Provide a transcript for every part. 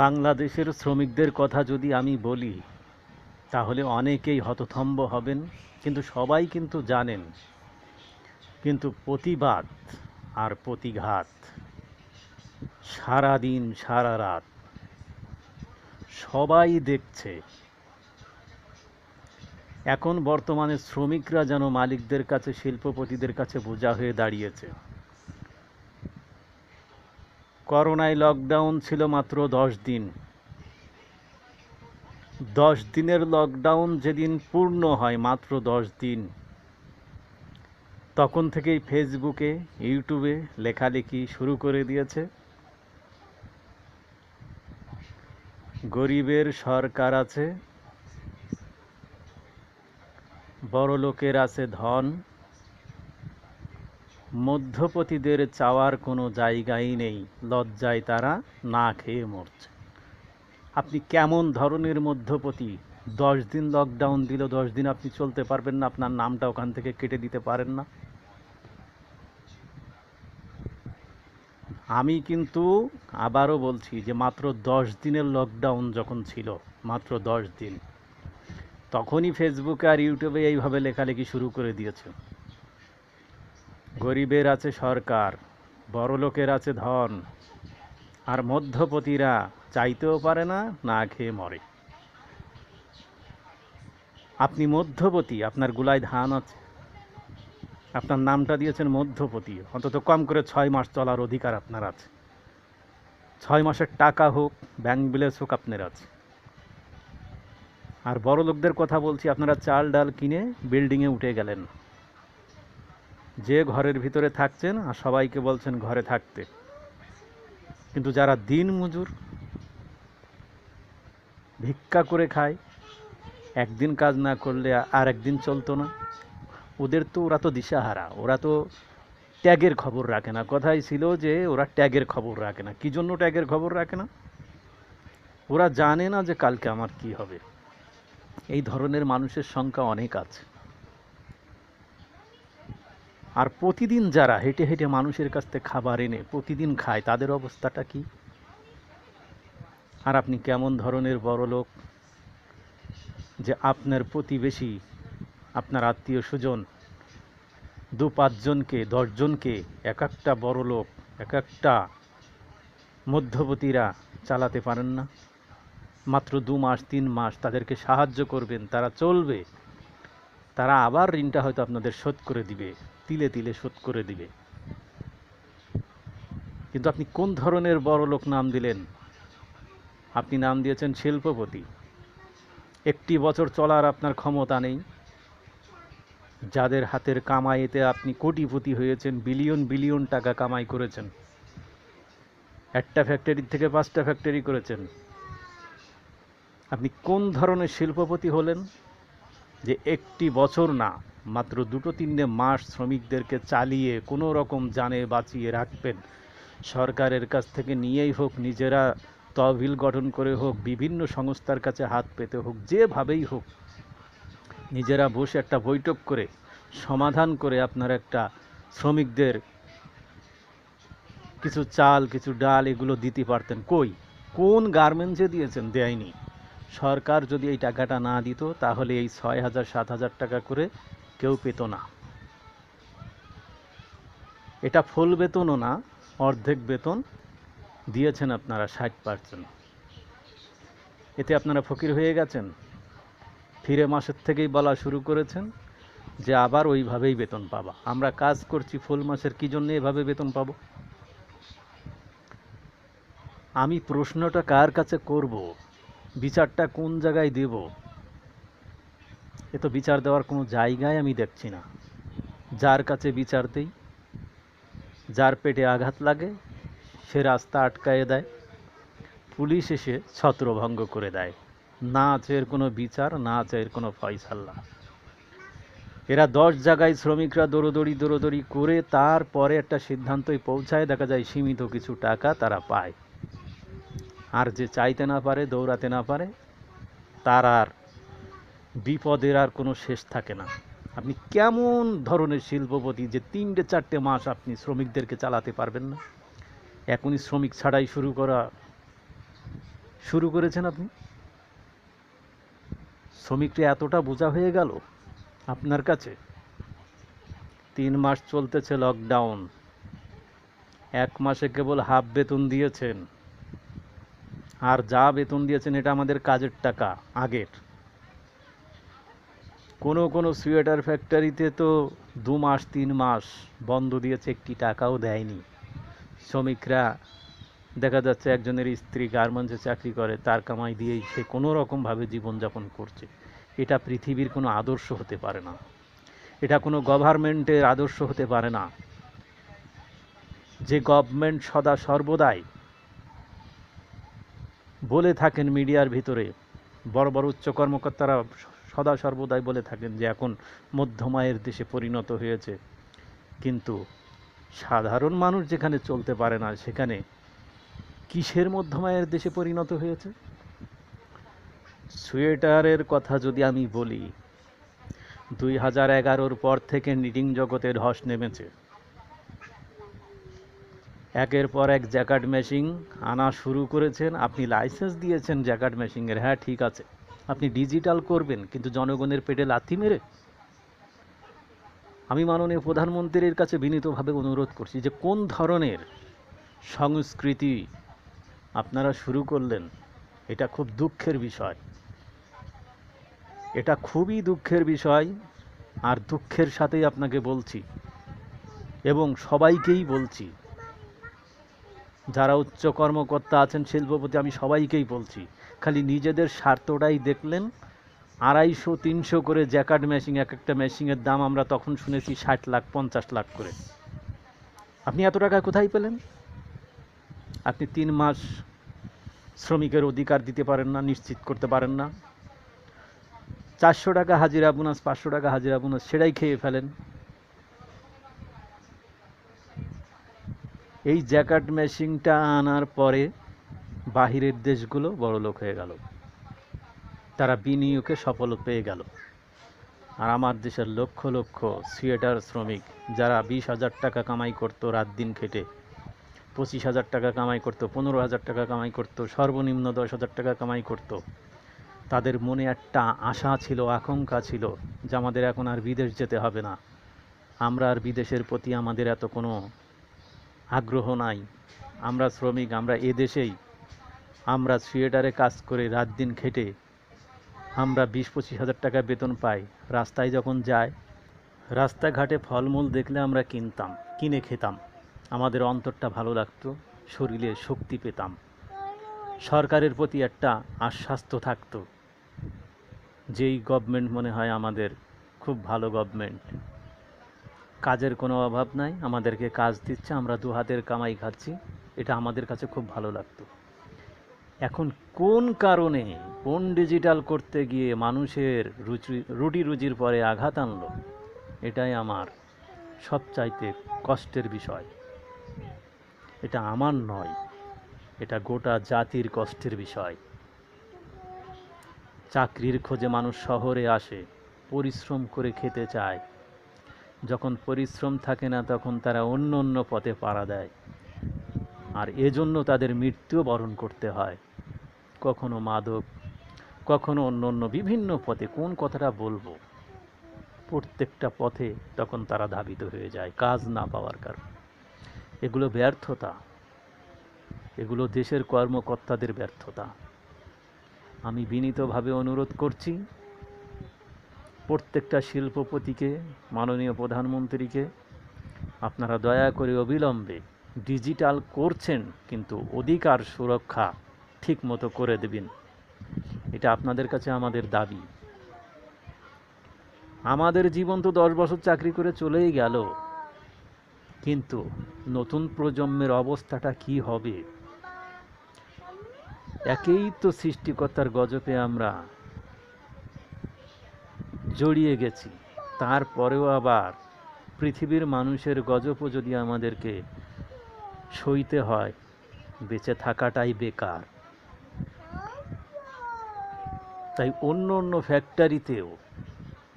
বাংলাদেশের শ্রমিকদের কথা যদি আমি বলি তাহলে অনেকেই হতথম্ব হবেন, কিন্তু সবাই কিন্তু জানেন। কিন্তু প্রতিবাদ আর প্রতিঘাত, সারা দিন সারা রাত সবাই দেখছে। এখন বর্তমানে শ্রমিকরা যেন মালিকদের কাছে, শিল্পপতিদের কাছে বোঝা হয়ে দাঁড়িয়েছে। করোনায় লকডাউন ছিল মাত্র 10 দিন। 10 দিনের লকডাউন যেদিন পূর্ণ হয়, মাত্র 10 দিন, তখন থেকেই ফেসবুকে, ইউটিউবে লেখালেখি শুরু করে দিয়েছে। গরিবের সরকার আছে, বড়লোকের আছে ধন, মধ্যপতিদের চাওয়ার কোনো জায়গাই নেই, লজ্জায় তারা না খেয়ে মরছে। আপনি কেমন ধরনের মধ্যপতি? 10 দিন লকডাউন দিল, 10 দিন আপনি চলতে পারবেন না, আপনার নামটা ওখান থেকে কেটে দিতে পারেন না? আমি কিন্তু আবারও বলছি যে মাত্র 10 দিনের লকডাউন যখন ছিল, মাত্র 10 দিন, তখনই ফেসবুকে আর ইউটিউবে এইভাবে লেখালেখি শুরু করে দিয়েছে। গরিবের আছে সরকার, বড়লোকের আছে ধন, আর মধ্যপতিরা চাইতেও পারে না, না খেয়ে মরে। আপনি মধ্যপতি, আপনার গুলায় ধান আছে, আপনার নামটা দিয়েছেন মধ্যপতি, অন্তত কম করে 6 মাস চলার অধিকার আপনার আছে। 6 মাসের টাকা হোক, ব্যাংক ব্যালেন্স হোক, আপনার আছে। আর বড় লোকদের কথা বলছি, আপনারা চাল ডাল কিনে বিল্ডিংয়ে উঠে গেলেন, যে ঘরের ভিতরে থাকছেন আর সবাইকে বলছেন ঘরে থাকতে। কিন্তু যারা দিন মজুর, ভিক্ষা করে খায়, একদিন কাজ না করলে আর একদিন চলতো না, ওরা তো দিশাহারা, ওরা তো ট্যাগের খবর রাখে না। কথাই ছিল যে ওরা ট্যাগের খবর রাখে না। কী জন্য ট্যাগের খবর রাখে না? ওরা জানে না যে কালকে আমার কি হবে। এই ধরনের মানুষের সংখ্যা অনেক আছে। আর প্রতিদিন যারা হেঁটে হেঁটে মানুষের কাছ থেকে খাবার এনে প্রতিদিন খায়, তাদের অবস্থাটা কি? আর আপনি কেমন ধরনের বড়লোক যে আপনার প্রতিবেশী, আপনার আত্মীয় স্বজন 2-5 জনকে, 10 জনকে, এক একটা বড়লোক, এক একটা মধ্যবর্তীরা চালাতে পারেন না? মাত্র 2 মাস 3 মাস তাদেরকে সাহায্য করবেন, তারা চলবে, তারা আবার ঋণটা হয়তো আপনাদের শোধ করে দিবে, তিলে তিলে শোধ করে দিবে। কিন্তু আপনি কোন ধরনের বড়লোক নাম দিলেন? আপনি নাম দিয়েছেন শিল্পপতি। একটি বছর চলার আপনার ক্ষমতা নেই। যাদের হাতের কামাইতে আপনি কোটিপতি হয়েছেন, বিলিয়ন বিলিয়ন টাকা কামাই করেছেন, একটা ফ্যাক্টরি থেকে 5টা ফ্যাক্টরি করেছেন, আপনি কোন ধরনের শিল্পপতি হলেন যে একটি বছর না, মাত্র 2-3 মাস শ্রমিকদেরকে চালিয়ে কোনো রকম জানে বাঁচিয়ে রাখবেন? সরকারের কাছ থেকে নিয়েই হোক, নিজেরা তহবিল গঠন করে হোক, বিভিন্ন সংস্থার কাছে হাত পেতে হোক, যেভাবেই হোক, নিজেরা বসে একটা বৈঠক করে সমাধান করে আপনার একটা শ্রমিকদের কিছু চাল, কিছু ডাল এগুলো দিতে পারতেন। কই? কোন গার্মেন্টসে দিয়েছেন? দেয়নি। সরকার যদি এই টাকাটা না দিত তাহলে এই 6,000-7,000 টাকা করে কেউ পেত না। এটা ফুল বেতনও না, অর্ধেক বেতন দিয়েছেন আপনারা, 60%। এতে আপনারা ফকির হয়ে গেছেন। ফিরে মাসের থেকেই বলা শুরু করেছেন যে আবার ওইভাবেই বেতন পাবা। আমরা কাজ করছি ফুল মাসের, কী জন্য এভাবে বেতন পাবো? আমি প্রশ্নটা কার কাছে করব? বিচারটা কোন জায়গায় দেব? এ তো বিচার দেওয়ার কোনো জায়গায় আমি দেখছি না। যার কাছে বিচার দেই, যার পেটে আঘাত লাগে, সে রাস্তা আটকায়ে দেয়, পুলিশ এসে ছত্রভঙ্গ করে দেয়। না আছে এর কোনো বিচার, না আছে এর কোনো ফয়সালা। এরা 10 জায়গায় শ্রমিকরা দৌড়োদৌড়ি করে তারপরে একটা সিদ্ধান্তই পৌঁছায়, দেখা যায় সীমিত কিছু টাকা তারা পায়। আর যে চাইতে না পারে, দৌড়াতে না পারে, তার আর বিপদের আর কোনো শেষ থাকে না। আপনি কেমন ধরনের শিল্পপতি যে 3-4 মাস আপনি শ্রমিকদেরকে চালাতে পারবেন না? এখনই শ্রমিক ছাড়াই শুরু করেছেন আপনি? শ্রমিকরা এতটা বোঝা হয়ে গেল আপনার কাছে? 3 মাস চলতেছে লকডাউন, 1 মাসে কেবল হাফ বেতন দিয়েছেন, আর যা বেতন দিয়েছেন এটা আমাদের কাজের টাকা আগের। কোনো সোয়েটার ফ্যাক্টরিতে তো 2 মাস 3 মাস বন্ধ দিয়েছে, একটি টাকাও দেয়নি। শ্রমিকরা দেখা যাচ্ছে একজনের স্ত্রী গার্মেন্টসে চাকরি করে, তার কামাই দিয়েই সে কোনো রকমভাবে জীবনযাপন করছে। এটা পৃথিবীর কোনো আদর্শ হতে পারে না, এটা কোনো গভর্নমেন্টের আদর্শ হতে পারে না। যে গভর্নমেন্ট সদা সর্বদাই বলে থাকেন মিডিয়ার ভিতরে, বড় বড় উচ্চ কর্মকর্তারা সদা সর্বদাই বলে থাকেন যে এখন মধ্যম আয়ের দেশে পরিণত হয়েছে, কিন্তু সাধারণ মানুষ যেখানে চলতে পারে না সেখানে কিসের মধ্যম আয়ের দেশে পরিণত হয়েছে? সোয়েটারের কথা যদি আমি বলি, 2011-র পর থেকে নিটিং জগতে ধস নেমেছে। একের পর এক জ্যাকেট মেশিন আনা শুরু করেছেন। আপনি লাইসেন্স দিয়েছেন জ্যাকেট মেশিনের, হ্যাঁ ঠিক আছে, আপনি ডিজিটাল করবেন, কিন্তু জনগণের পেটে লাথি মেরে? আমি মাননীয় প্রধানমন্ত্রীর কাছে বিনীতভাবে অনুরোধ করছি যে কোন ধরনের সংস্কৃতি আপনারা শুরু করলেন। এটা খুব দুঃখের বিষয়, এটা খুবই দুঃখের বিষয়। আর দুঃখের সাথেই আপনাকে বলছি এবং সবাইকেই বলছি, যারা উচ্চ কর্মকর্তা আছেন, শিল্পপতি, আমি সবাইকেই বলছি, খালি নিজেদের স্বার্থটাই দেখলেন। 250-300 করে জ্যাকেট মেশিন, এক একটা মেশিনের দাম আমরা তখন শুনেছি 60 লাখ 50 লাখ করে। আপনি এত টাকা কোথায় পেলেন? আপনি 3 মাস শ্রমিকের অধিকার দিতে পারেন না, নিশ্চিত করতে পারেন না। 400 টাকা হাজিরা বোনাস, 500 টাকা হাজিরা বোনাস, সেটাই খেয়ে ফেলেন। এই জ্যাকেট মেশিনটা আনার পরে বাহিরের দেশগুলো বড়লোক হয়ে গেল, তারা বিনিয়োগে সফল পেয়ে গেল। আর আমার দেশের লক্ষ লক্ষ সোয়েটার শ্রমিক, যারা 20,000 টাকা কামাই করতো রাত দিন খেটে, 25,000 টাকা কামাই করতো, 15,000 টাকা কামাই করতো, সর্বনিম্ন 10,000 টাকা কামাই করতো, তাদের মনে একটা আশা ছিল, আকাঙ্ক্ষা ছিল যে আমাদের এখন আর বিদেশ যেতে হবে না, আমরা আর বিদেশের প্রতি আমাদের এত কোনো আগ্রহ নাই, আমরা শ্রমিক, আমরা এদেশেই, আমরা সোয়েটারে কাজ করে রাত দিন খেটে আমরা 20-25 হাজার টাকা বেতন পাই। রাস্তায় যখন যায়, রাস্তাঘাটে ফলমূল দেখলে আমরা কিনে খেতাম, আমাদের অন্তরটা ভালো লাগতো, শরীরে শক্তি পেতাম, সরকারের প্রতি একটা আশ্বাস্ত থাকতো, যেই গভর্নমেন্ট মনে হয় আমাদের খুব ভালো গভর্নমেন্ট, কাজের কোনো অভাব নাই, আমাদেরকে কাজ দিচ্ছে, আমরা দু হাতের কামাই খাচ্ছি, এটা আমাদের কাছে খুব ভালো লাগতো। এখন কোন কারণে, কোন ডিজিটাল করতে গিয়ে মানুষের রুটি রুজির পরে আঘাত আনলো, এটাই আমার সবচাইতে কষ্টের বিষয়। এটা আমার নয়, এটা গোটা জাতির কষ্টের বিষয়। চাকরির খোঁজে মানুষ শহরে আসে, পরিশ্রম করে খেতে চায়, যখন পরিশ্রম থাকে না তখন তারা অন্য পথে পাড়া দেয়, আর এজন্য তাদের মৃত্যু বরণ করতে হয়, কখনো মাদক, কখনো অন্য বিভিন্ন পথে। কোন কথাটা বলবো, প্রত্যেকটা পথে তখন তারা ধাবিত হয়ে যায় কাজ না পাওয়ার কারণে। এগুলো ব্যর্থতা, এগুলো দেশের কর্মকর্তাদের ব্যর্থতা। আমি বিনীতভাবে অনুরোধ করছি প্রত্যেকটা শিল্পপতিকে, মাননীয় প্রধানমন্ত্রীকে, আপনারা দয়া করে অবিলম্বে ডিজিটাল করছেন কিন্তু অধিকার সুরক্ষা ঠিক মতো করে দেবেন, এটা আপনাদের কাছে আমাদের দাবি। আমাদের জীবন তো 10 বছর চাকরি করে চলেই গেল, কিন্তু নতুন প্রজন্মের অবস্থাটা কি হবে? একেই তো সৃষ্টিকর্তার গজবে আমরা জড়িয়ে গেছি, তারপরেও আবার পৃথিবীর মানুষের গজবও যদি আমাদেরকে সইতে হয়, বেঁচে থাকাটাই বেকার। তাই অন্য ফ্যাক্টরিতেও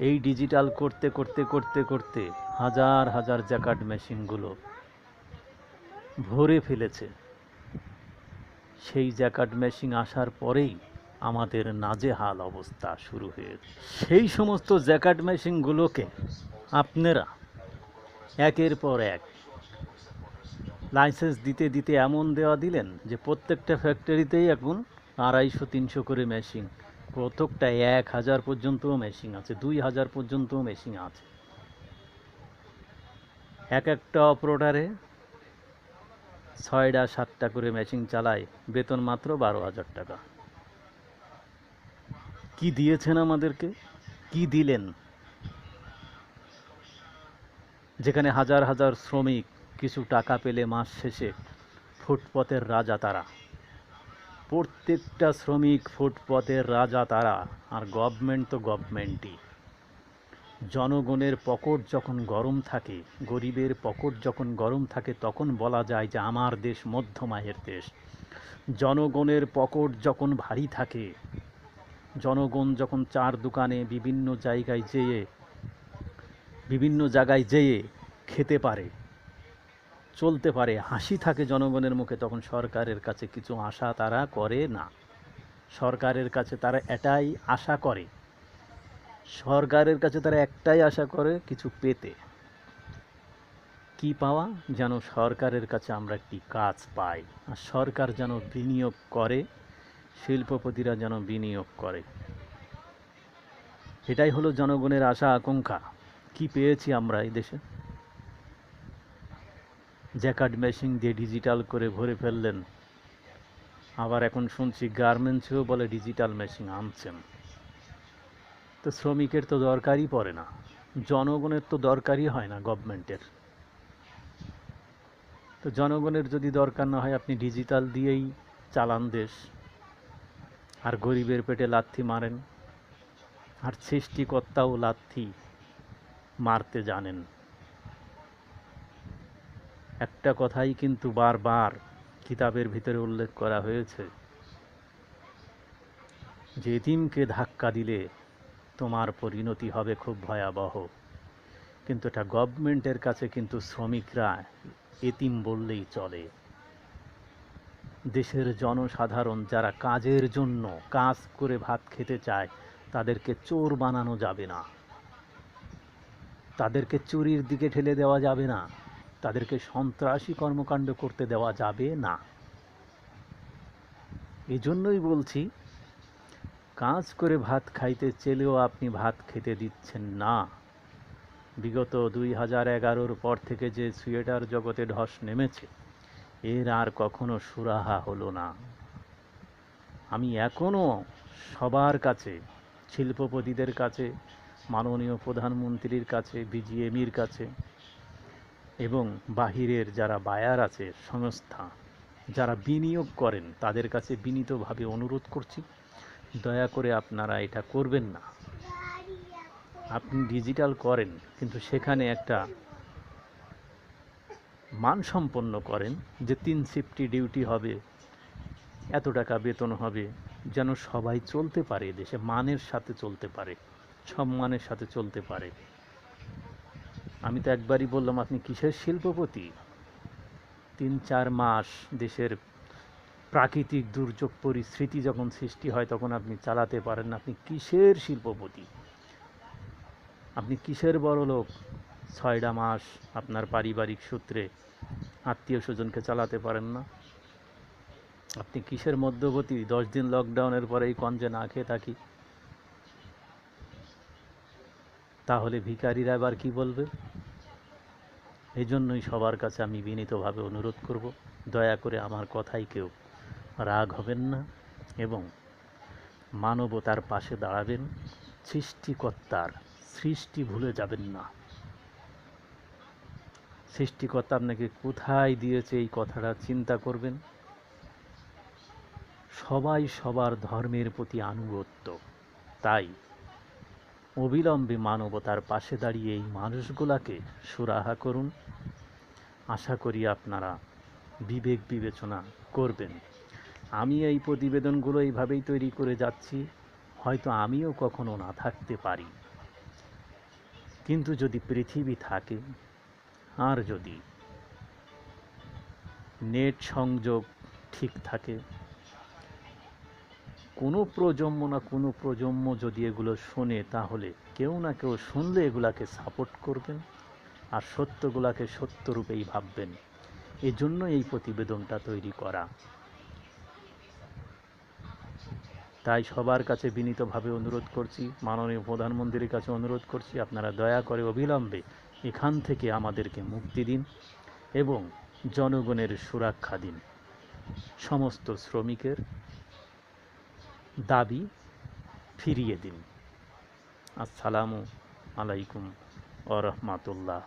এই ডিজিটাল করতে করতে করতে করতে হাজার হাজার জ্যাকার্ড মেশিনগুলো ভরে ফেলেছে। সেই জ্যাকার্ড মেশিন আসার পরেই আমাদের নাজেহাল অবস্থা শুরু হয়েছে। সেই সমস্ত জ্যাকার্ড মেশিনগুলোকে আপনারা একের পর এক লাইসেন্স দিতে দিতে এমন দেওয়া দিলেন যে প্রত্যেকটা ফ্যাক্টরিতেই এখন 250-300 করে মেশিন, প্রত্যেকটা 1000 পর্যন্তও মেশিন আছে, 2000 পর্যন্তও মেশিন আছে। এক একটা অপারেটরে 6টা-7টা করে মেশিন চালায়, বেতন মাত্র 12,000 টাকা। কি দিয়েছেন আমাদেরকে? কি দিলেন? যেখানে হাজার হাজার শ্রমিক কিছু টাকা পেলে মাস শেষে ফুটপথের রাজা তারা, প্রত্যেকটা শ্রমিক ফুটপথের রাজা তারা। আর গভর্নমেন্ট তো গভর্নমেন্টই। জনগণের পকেট যখন গরম থাকে, গরিবের পকেট যখন গরম থাকে, তখন বলা যায় যে আমার দেশ মধ্যম আয়ের দেশ। জনগণের পকেট যখন ভারী থাকে, জনগণ যখন চার দোকানে বিভিন্ন জায়গায় যেয়ে খেতে পারে, চলতে পারে, হাসি থাকে জনগণের মুখে, তখন সরকারের কাছে কিছু আশা তারা করে না। সরকারের কাছে তারা এটাই আশা করে, সরকারের কাছে তারা একটাই আশা করে, কিছু পেতে। কি পাওয়া? যেন সরকারের কাছে আমরা একটি কাজ পাই, আর সরকার যেন বিনিয়োগ করে, শিল্পপতিরা যেন বিনিয়োগ করে। এটাই হলো জনগণের আশা আকাঙ্ক্ষা। কি পেয়েছি আমরা এই দেশে? জ্যাকার্ড মেশিন দিয়ে ডিজিটাল করে ভরে ফেললেন। আবার এখন শুনছি গার্মেন্টসেও বলে ডিজিটাল মেশিন আনছেন। তো শ্রমিকের তো দরকারই পড়ে না, জনগণের তো দরকারই হয় না গভর্নমেন্টের। তো জনগণের যদি দরকার না হয়, আপনি ডিজিটাল দিয়েই চালান দেশ, আর গরিবের পেটে লাথি মারেন, আর সৃষ্টিকর্তাও লাথি মারতে জানেন। একটা কথাই কিন্তু বারবার কিতাবের ভিতরে উল্লেখ করা হয়েছে যে এতিমকে ধাক্কা দিলে তোমার পরিণতি হবে খুব ভয়াবহ। কিন্তু এটা গভর্নমেন্টের কাছে কিন্তু শ্রমিকরা এতিম বললেই চলে। দেশের জনসাধারণ যারা কাজের জন্য কাজ করে ভাত খেতে চায়, তাদেরকে চোর বানানো যাবে না, তাদেরকে চুরির দিকে ঠেলে দেওয়া যাবে না, তাদেরকে সন্ত্রাসী কর্মকাণ্ড করতে দেওয়া যাবে না। এজন্যই বলছি, কাজ করে ভাত খাইতে চেলেও আপনি ভাত খেতে দিচ্ছেন না। বিগত 2011-র পর থেকে যে সোয়েটার জগতে ধস নেমেছে, এর আর কখনো সুরাহা হলো না। আমি এখনও সবার কাছে, শিল্পপতিদের কাছে, মাননীয় প্রধানমন্ত্রীর কাছে, বিজিএমইর কাছে, এবং বাহিরের যারা বায়ার আছে, সংস্থা যারা বিনিয়োগ করেন, তাদের কাছে বিনীতভাবে অনুরোধ করছি, দয়া করে আপনারা এটা করবেন না। আপনি ডিজিটাল করেন, কিন্তু সেখানে একটা মানসম্পন্ন করেন, যে 3 শিফটি ডিউটি হবে, এত টাকা বেতন হবে, যেন সবাই চলতে পারে দেশে, মানের সাথে চলতে পারে, সম্মানের সাথে চলতে পারে। আমি তো একবারই বললাম, আপনি কিসের শিল্পপতি? 3-4 মাস দেশের প্রাকৃতিক দুর্যোগ পরিস্থিতি যখন সৃষ্টি হয়, তখন আপনি চালাতে পারেন না। আপনি কিসের শিল্পপতি? আপনি কিসের বড়লোক? 6টা মাস আপনার পারিবারিক সূত্রে আত্মীয় স্বজনকে চালাতে পারেন না? আপনি কিসের মধ্যবর্তী? 10 দিন লকডাউনের পরেই কঞ্জে না খেয়ে থাকি, তাহলে ভিখারিরা এবার কি বলবে? এই জন্যই সবার কাছে আমি বিনীতভাবে অনুরোধ করব, দয়া করে আমার কথায় কেউ রাগ হবেন না, এবং মানবতার পাশে দাঁড়াবেন, সৃষ্টিকর্তার সৃষ্টি ভুলে যাবেন না। সৃষ্টিকর্তা আপনাকে কোথায় দিয়েছে এই কথাটা চিন্তা করবেন। সবাই সবার ধর্মের প্রতি আনুগত্য, তাই অবিলম্বে মানবতার পাশে দাঁড়িয়ে এই মানুষগুলাকে সুরাহা করুন। আশা করি আপনারা বিবেক বিবেচনা করবেন। আমি এই প্রতিবেদনগুলো এইভাবেই তৈরি করে যাচ্ছি, হয়তো আমিও কখনো না থাকতে পারি, কিন্তু যদি পৃথিবী থাকে আর যদি নেট সংযোগ ঠিক থাকে, কোনো প্রজন্ম না কোনো প্রজন্ম যদি এগুলো শোনে, তাহলে কেউ না কেউ শুনলে এগুলাকে সাপোর্ট করবেন আর সত্যগুলাকে সত্যরূপেই ভাববেন। এজন্য এই প্রতিবেদনটা তৈরি করা। তাই সবার কাছে বিনীতভাবে অনুরোধ করছি, মাননীয় প্রধানমন্ত্রীর কাছে অনুরোধ করছি, আপনারা দয়া করে অবিলম্বে এখান থেকে আমাদেরকে মুক্তি দিন এবং জনগণের সুরক্ষা দিন। সমস্ত শ্রমিকের দাবি ফিরিয়ে দিন। আসসালামু আলাইকুম ওয়া রাহমাতুল্লাহ।